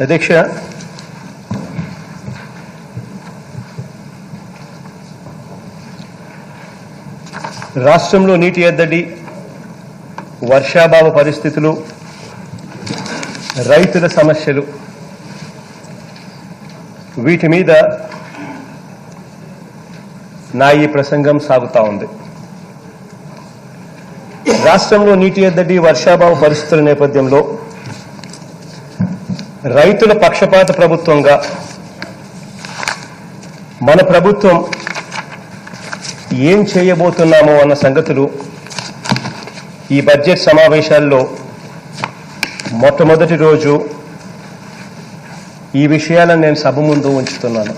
అధ్యక్ష, రాష్ట్రంలో నీటి ఎద్దడి, వర్షాభావ పరిస్థితులు, రైతుల సమస్యలు, వీటి మీద నా ఈ ప్రసంగం సాగుతా ఉంది. రాష్ట్రంలో నీటి ఎద్దడి, వర్షాభావ పరిస్థితుల నేపథ్యంలో రైతుల పక్షపాత ప్రభుత్వంగా మన ప్రభుత్వం ఏం చేయబోతున్నామో అన్న సంగతులు ఈ బడ్జెట్ సమావేశాల్లో మొట్టమొదటి రోజు ఈ విషయాలను నేను సభ ముందు ఉంచుతున్నాను.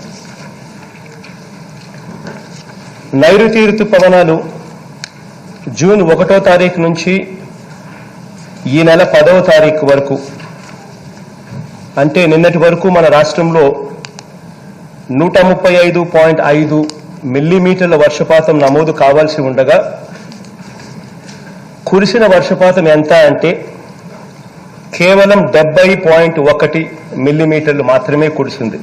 నైరుతి ఋతుపవనాలు జూన్ 1వ తారీఖు నుంచి ఈ నెల 10వ తారీఖు వరకు, అంటే నిన్నటి వరకు మన రాష్ట్రంలో 135.5 మిల్లీమీటర్ల వర్షపాతం నమోదు కావాల్సి ఉండగా కురిసిన వర్షపాతం ఎంత అంటే కేవలం 70.1 మిల్లీమీటర్లు మాత్రమే కురిసింది.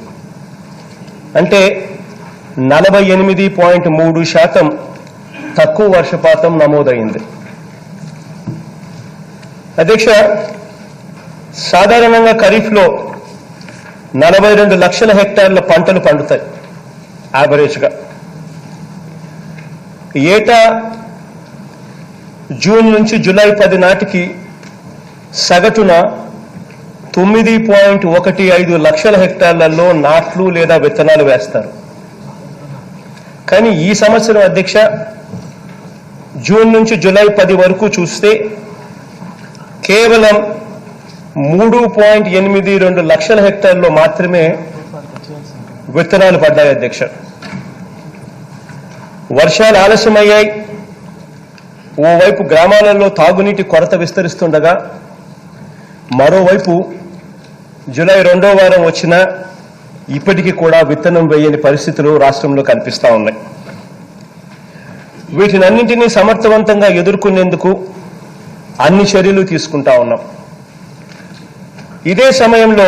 అంటే 48.3% తక్కువ వర్షపాతం నమోదైంది. అధ్యక్ష, సాధారణంగా ఖరీఫ్లో 42 లక్షల హెక్టార్ల పంటలు పండుతాయి యావరేజ్గా. ఏటా జూన్ నుంచి జూలై 10 నాటికి సగటున 9.15 లక్షల హెక్టార్లలో నాట్లు లేదా విత్తనాలు వేస్తారు. కానీ ఈ సంవత్సరం అధ్యక్ష, జూన్ నుంచి జూలై 10 వరకు చూస్తే కేవలం 3.82 లక్షల హెక్టార్లో మాత్రమే విత్తనాలు పడ్డాయి అధ్యక్ష. వర్షాలు ఆలస్యమయ్యాయి. ఓవైపు గ్రామాలలో తాగునీటి కొరత విస్తరిస్తుండగా, మరోవైపు జూలై 2వ వారం వచ్చినా ఇప్పటికీ కూడా విత్తనం వేయని పరిస్థితులు రాష్ట్రంలో కనిపిస్తా ఉన్నాయి. వీటినన్నింటినీ సమర్థవంతంగా ఎదుర్కొనేందుకు అన్ని చర్యలు తీసుకుంటా ఉన్నాం. ఇదే సమయంలో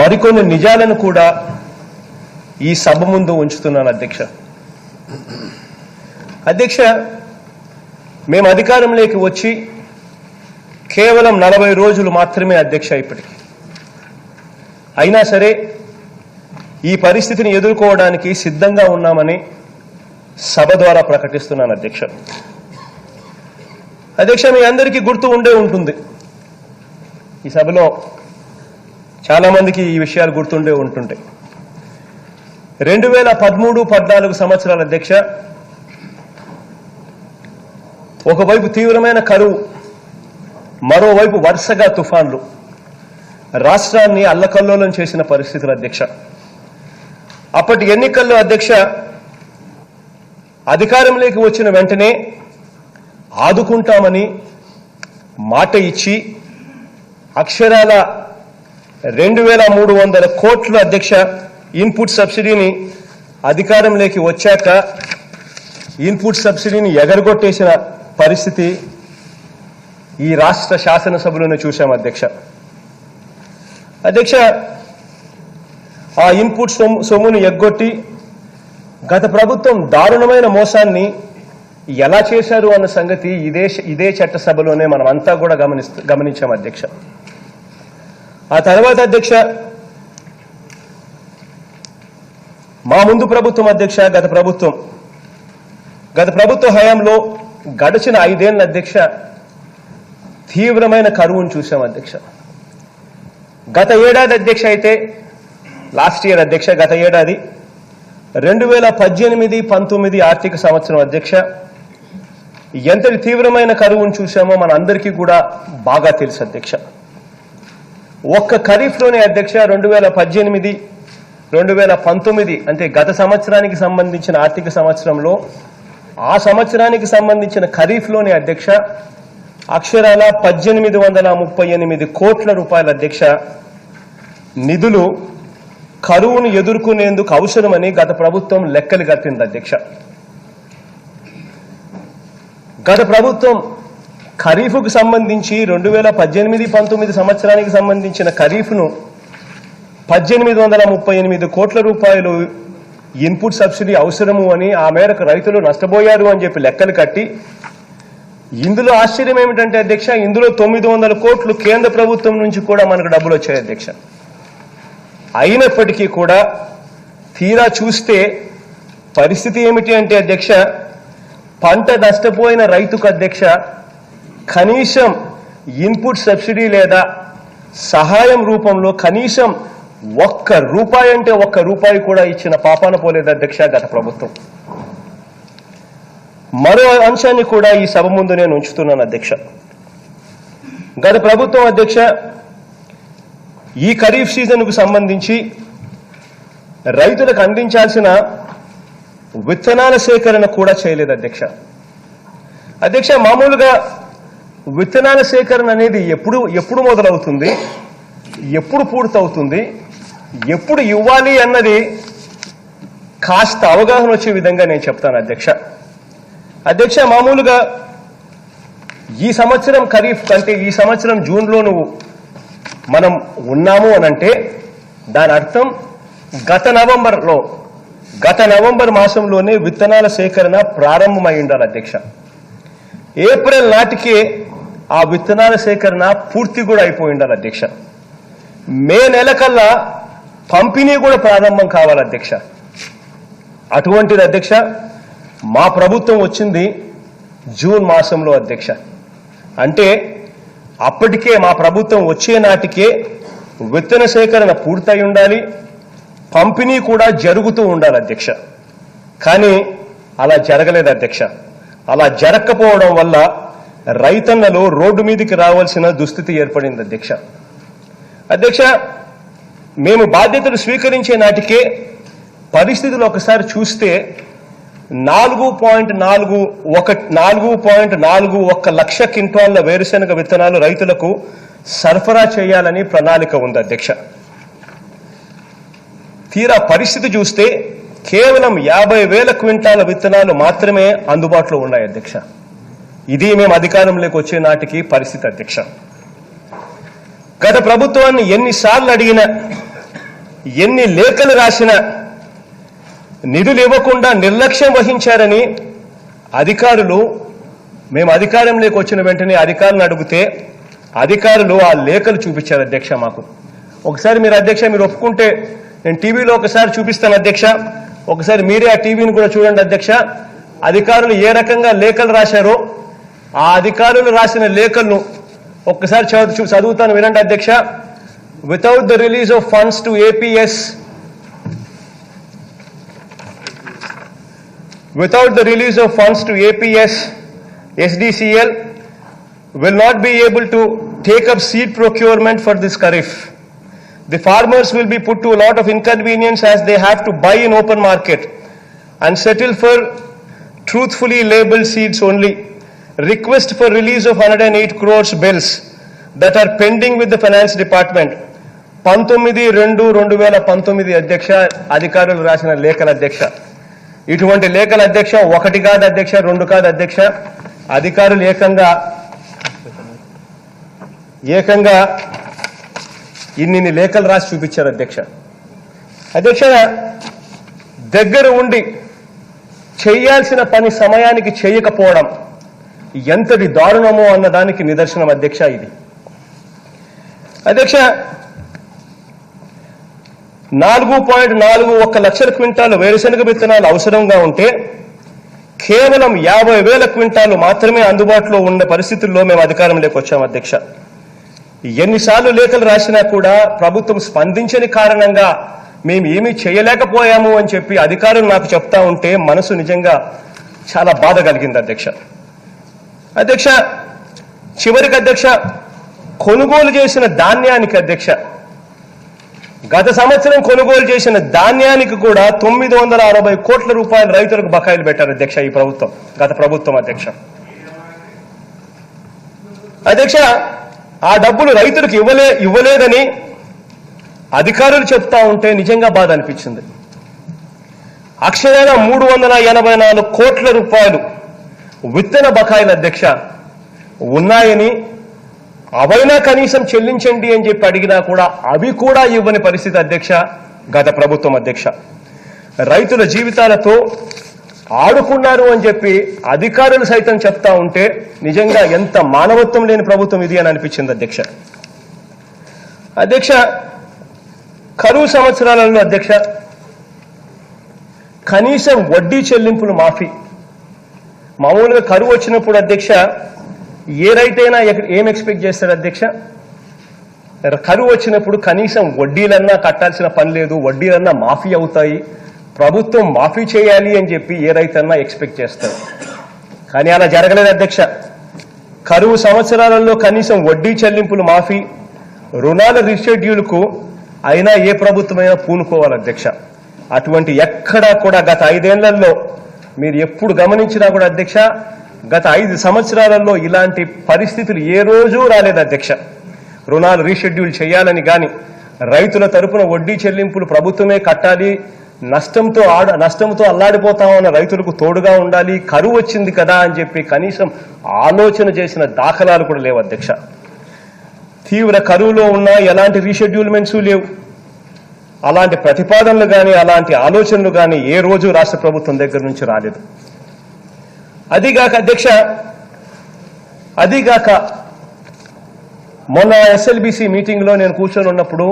మరికొన్ని నిజాలను కూడా ఈ సభ ముందు ఉంచుతున్నాను అధ్యక్ష. అధ్యక్ష, మేము అధికారంలోకి వచ్చి కేవలం 40 రోజులు మాత్రమే అధ్యక్ష ఇప్పటికి. అయినా సరే ఈ పరిస్థితిని ఎదుర్కోవడానికి సిద్ధంగా ఉన్నామని సభ ద్వారా ప్రకటిస్తున్నాను అధ్యక్ష. అధ్యక్ష, మీ అందరికీ గుర్తు ఉండే ఉంటుంది, ఈ సభలో చాలా మందికి ఈ విషయాలు గుర్తుండే ఉంటుంటాయి. 2013-14 సంవత్సరాల అధ్యక్ష, ఒకవైపు తీవ్రమైన కరువు, మరోవైపు వరుసగా తుఫాన్లు రాష్ట్రాన్ని అల్లకల్లోలం చేసిన పరిస్థితులు అధ్యక్ష. అప్పటి ఎన్నికల్లో అధ్యక్ష, అధికారంలోకి వచ్చిన వెంటనే ఆదుకుంటామని మాట ఇచ్చి అక్షరాల 2300 కోట్లు అధ్యక్ష ఇన్పుట్ సబ్సిడీని అధికారంలోకి వచ్చాక ఇన్పుట్ సబ్సిడీని ఎగరగొట్టేసిన పరిస్థితి ఈ రాష్ట్ర శాసనసభలోనే చూశాం అధ్యక్ష. అధ్యక్ష, ఆ ఇన్పుట్ సొమ్మును ఎగ్గొట్టి గత ప్రభుత్వం దారుణమైన మోసాన్ని ఎలా చేశారు అన్న సంగతి ఇదే చట్టసభలోనే మనం అంతా కూడా గమనించాం అధ్యక్ష. ఆ తర్వాత అధ్యక్ష, మా ముందు ప్రభుత్వం అధ్యక్ష, గత ప్రభుత్వ హయాంలో గడిచిన 5 ఏళ్ల అధ్యక్ష తీవ్రమైన కరువును చూశాం అధ్యక్ష. గత ఏడాది అధ్యక్ష అయితే లాస్ట్ ఇయర్ అధ్యక్ష, గత ఏడాది 2018-19 ఆర్థిక సంవత్సరం అధ్యక్ష ఎంతటి తీవ్రమైన కరువును చూశామో మన అందరికీ కూడా బాగా తెలుసు అధ్యక్ష. ఒక్క ఖరీఫ్లోనే అధ్యక్ష 2018-2019 అంటే గత సంవత్సరానికి సంబంధించిన ఆర్థిక సంవత్సరంలో ఆ సంవత్సరానికి సంబంధించిన ఖరీఫ్లోనే అధ్యక్ష అక్షరాల 1838 కోట్ల రూపాయల అధ్యక్ష నిధులు కరువును ఎదుర్కొనేందుకు అవసరమని గత ప్రభుత్వం లెక్కలు కట్టింది అధ్యక్ష. గత ప్రభుత్వం ఖరీఫ్కు సంబంధించి 2018-19 సంవత్సరానికి సంబంధించిన ఖరీఫ్ను 1838 కోట్ల రూపాయలు ఇన్పుట్ సబ్సిడీ అవసరము అని, ఆ మేరకు రైతులు నష్టపోయారు అని చెప్పి లెక్కలు కట్టి, ఇందులో ఆశ్చర్యం ఏమిటంటే అధ్యక్ష, ఇందులో 900 కోట్లు కేంద్ర ప్రభుత్వం నుంచి కూడా మనకు డబ్బులు వచ్చాయి అధ్యక్ష. అయినప్పటికీ కూడా తీరా చూస్తే పరిస్థితి ఏమిటి అంటే అధ్యక్ష, పంట నష్టపోయిన రైతుకు అధ్యక్ష కనీసం ఇన్పుట్ సబ్సిడీ లేదా సహాయం రూపంలో కనీసం ₹1 అంటే ₹1 కూడా ఇచ్చిన పాపాన పోలేదు అధ్యక్ష గత ప్రభుత్వం. మరో అంశాన్ని కూడా ఈ సభ ముందు నేను ఉంచుతున్నాను అధ్యక్ష. గత ప్రభుత్వం అధ్యక్ష ఈ ఖరీఫ్ సీజన్కు సంబంధించి రైతులకు అందించాల్సిన విత్తనాల సేకరణ కూడా చేయలేదు అధ్యక్ష. అధ్యక్ష, మామూలుగా విత్తనాల సేకరణ అనేది ఎప్పుడు మొదలవుతుంది, ఎప్పుడు పూర్తవుతుంది, ఎప్పుడు ఇవ్వాలి అన్నది కాస్త అవగాహన వచ్చే విధంగా నేను చెప్తాను అధ్యక్ష. అధ్యక్ష, మామూలుగా ఈ సంవత్సరం ఖరీఫ్ అంటే ఈ సంవత్సరం జూన్లో మనం ఉన్నాము అనంటే దాని అర్థం గత నవంబర్ మాసంలోనే విత్తనాల సేకరణ ప్రారంభమై ఉండాలి అధ్యక్ష. ఏప్రిల్ నాటికే ఆ విత్తనాల సేకరణ పూర్తి కూడా అయిపోయి ఉండాలి అధ్యక్ష. మే నెల కల్లా పంపిణీ కూడా ప్రారంభం కావాలి అధ్యక్ష. అటువంటిది అధ్యక్ష మా ప్రభుత్వం వచ్చింది జూన్ మాసంలో అధ్యక్ష. అంటే అప్పటికే మా ప్రభుత్వం వచ్చే నాటికే విత్తన సేకరణ పూర్తయి ఉండాలి, పంపిణీ కూడా జరుగుతూ ఉండాలి అధ్యక్ష. కానీ అలా జరగలేదు అధ్యక్ష. అలా జరగకపోవడం వల్ల రైతన్నలు రోడ్డు మీదకి రావాల్సిన దుస్థితి ఏర్పడింది అధ్యక్ష. అధ్యక్ష, మేము బాధ్యతలు స్వీకరించే నాటికే పరిస్థితులు ఒకసారి చూస్తే 4.41 లక్ష క్వింటాళ్ల వేరుశనగ విత్తనాలు రైతులకు సరఫరా చేయాలని ప్రణాళిక ఉంది అధ్యక్ష. తీరా పరిస్థితి చూస్తే కేవలం 50,000 క్వింటాల విత్తనాలు మాత్రమే అందుబాటులో ఉన్నాయి అధ్యక్ష. ఇది మేము అధికారంలోకి వచ్చే నాటికి పరిస్థితి అధ్యక్ష. గత ప్రభుత్వాన్ని ఎన్నిసార్లు అడిగినా, ఎన్ని లేఖలు రాసినా నిధులు ఇవ్వకుండా నిర్లక్ష్యం వహించారని మేము అధికారంలోకి వచ్చిన వెంటనే అధికారులను అడిగితే అధికారులు ఆ లేఖలు చూపించారు అధ్యక్ష మాకు. ఒకసారి మీరు అధ్యక్ష మీరు ఒప్పుకుంటే నేను టీవీలో ఒకసారి చూపిస్తాను అధ్యక్ష. ఒకసారి మీరే ఆ టీవీని కూడా చూడండి అధ్యక్ష. అధికారులు ఏ రకంగా లేఖలు రాశారో ఆ అధికారులు రాసిన లేఖలను ఒక్కసారి చదువుతాను వినండి అధ్యక్ష. Without the release of funds to APS Without the release of funds to APS, SDCL will not be able to take up seed procurement for this kharif. The farmers will be put to a lot of inconvenience as they have to buy in open market and settle for truthfully labeled seeds only. Request for release of 108 crores bills that are pending with the finance department. 19/2/2019 అధ్యక్ష అధికారులు రాసిన లేఖల అధ్యక్ష. ఇటువంటి లేఖల అధ్యక్ష ఒకటి కాదు అధ్యక్ష, రెండు కాదు అధ్యక్ష. అధికారులు ఏకంగా ఇన్ని లేఖలు రాసి చూపించారు అధ్యక్ష. అధ్యక్ష, దగ్గర ఉండి చేయాల్సిన పని సమయానికి చేయకపోవడం ఎంతటి దారుణమో అన్నదానికి నిదర్శనం అధ్యక్ష ఇది. అధ్యక్ష, 4.41 లక్షల క్వింటాలు వేరుశనగ విత్తనాలు అవసరంగా ఉంటే కేవలం 50,000 క్వింటాలు మాత్రమే అందుబాటులో ఉన్న పరిస్థితుల్లో మేము అధికారంలోకి వచ్చాం అధ్యక్ష. ఎన్నిసార్లు లేఖలు రాసినా కూడా ప్రభుత్వం స్పందించని కారణంగా మేము ఏమీ చేయలేకపోయాము అని చెప్పి అధికారులు నాకు చెప్తా ఉంటే మనసు నిజంగా చాలా బాధ కలిగింది అధ్యక్ష. అధ్యక్ష, చివరికి అధ్యక్ష కొనుగోలు చేసిన ధాన్యానికి అధ్యక్ష గత సంవత్సరం కొనుగోలు చేసిన ధాన్యానికి కూడా 960 కోట్ల రూపాయలు రైతులకు బకాయిలు పెట్టారు అధ్యక్ష ఈ ప్రభుత్వం, గత ప్రభుత్వం అధ్యక్ష. అధ్యక్ష, ఆ డబ్బులు రైతులకు ఇవ్వలేదని అధికారులు చెప్తా ఉంటే నిజంగా బాధ అనిపించింది. అక్షరాల 384 కోట్ల రూపాయలు విత్తన బకాయిలు అధ్యక్ష ఉన్నాయని, అవైనా కనీసం చెల్లించండి అని చెప్పి అడిగినా కూడా అవి కూడా ఇవ్వని పరిస్థితి అధ్యక్ష గత ప్రభుత్వం అధ్యక్ష. రైతుల జీవితాలతో ఆడుకున్నారు అని చెప్పి అధికారులు సైతం చెప్తా ఉంటే నిజంగా ఎంత మానవత్వం లేని ప్రభుత్వం ఇది అని అనిపించింది అధ్యక్ష. అధ్యక్ష, కరువు సంవత్సరాలలో అధ్యక్ష కనీసం వడ్డీ చెల్లింపులు మాఫీ. మామూలుగా కరువు వచ్చినప్పుడు అధ్యక్ష ఏ రైతైనా ఏం ఎక్స్పెక్ట్ చేస్తారు అధ్యక్ష? కరువు వచ్చినప్పుడు కనీసం వడ్డీలన్నా కట్టాల్సిన పని లేదు, వడ్డీలన్నా మాఫీ అవుతాయి, ప్రభుత్వం మాఫీ చేయాలి అని చెప్పి ఏ రైతన్నా ఎక్స్పెక్ట్ చేస్తారు. కానీ అలా జరగలేదు అధ్యక్ష. కరువు సంవత్సరాలలో కనీసం వడ్డీ చెల్లింపులు మాఫీ, రుణాల రీషెడ్యూల్కు అయినా ఏ ప్రభుత్వమైనా పూనుకోవాలి అధ్యక్ష. అటువంటి ఎక్కడా కూడా గత 5 ఏళ్లలో మీరు ఎప్పుడు గమనించినా కూడా అధ్యక్ష గత 5 సంవత్సరాలలో ఇలాంటి పరిస్థితులు ఏ రోజు రాలేదు అధ్యక్ష. రుణాలు రీషెడ్యూల్ చేయాలని కానీ, రైతుల తరపున వడ్డీ చెల్లింపులు ప్రభుత్వమే కట్టాలి, నష్టంతో అల్లాడిపోతామన్న రైతులకు తోడుగా ఉండాలి, కరువు వచ్చింది కదా అని చెప్పి కనీసం ఆలోచన చేసిన దాఖలాలు కూడా లేవు అధ్యక్ష. తీవ్ర కరువులో ఉన్న ఎలాంటి రీషెడ్యూల్మెంట్స్ లేవు, అలాంటి ప్రతిపాదనలు కానీ అలాంటి ఆలోచనలు కానీ ఏ రోజు రాష్ట్ర ప్రభుత్వం దగ్గర నుంచి రాలేదు. అదిగాక అధ్యక్ష, అదిగాక మొన్న ఎస్ఎల్బిసి మీటింగ్లో నేను కూర్చొని ఉన్నప్పుడు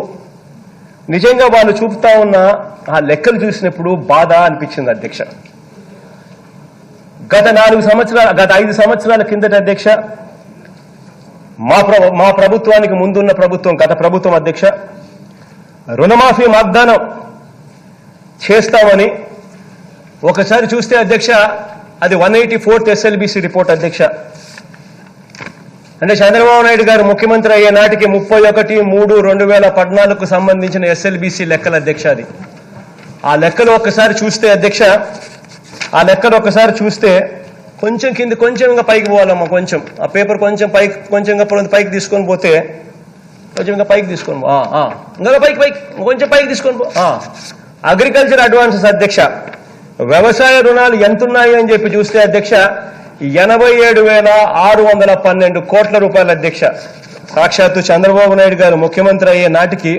నిజంగా వాళ్ళు చూపుతా ఉన్న ఆ లెక్కలు చూసినప్పుడు బాధ అనిపించింది అధ్యక్ష. గత 5 సంవత్సరాల కిందట అధ్యక్ష మా ప్రభుత్వానికి ముందున్న ప్రభుత్వం, గత ప్రభుత్వం అధ్యక్ష రుణమాఫీ వాగ్దానం చేస్తామని ఒకసారి చూస్తే అధ్యక్ష అది 184th ఎస్ఎల్బిసి రిపోర్ట్ అధ్యక్ష. అంటే చంద్రబాబు నాయుడు గారు ముఖ్యమంత్రి అయ్యే నాటికి 31/3/2014కు సంబంధించిన ఎస్ఎల్బిసి లెక్కలు అధ్యక్ష. అది ఆ లెక్కలు ఒక్కసారి చూస్తే అధ్యక్ష, ఆ లెక్కలు ఒక్కసారి చూస్తే కొంచెం కింద కొంచెం ఇంకా పైకి పోవాలమ్మా, కొంచెం ఆ పేపర్ కొంచెం పైకి, కొంచెం పైకి తీసుకొని పోతే కొంచెం ఇంకా పైకి తీసుకొని ఇంకా పైకి కొంచెం పైకి తీసుకొని పో. అగ్రికల్చర్ అడ్వాన్సెస్ అధ్యక్ష, వ్యవసాయ రుణాలు ఎంతున్నాయి అని చెప్పి చూస్తే అధ్యక్ష 87,612 కోట్ల రూపాయలు అధ్యక్ష. సాక్షాత్తు చంద్రబాబు నాయుడు గారు ముఖ్యమంత్రి అయ్యే నాటికి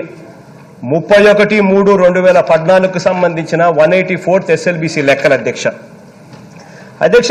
31/3/2014కు సంబంధించిన 184th ఎస్ఎల్బిసి లెక్కలు అధ్యక్ష. అధ్యక్ష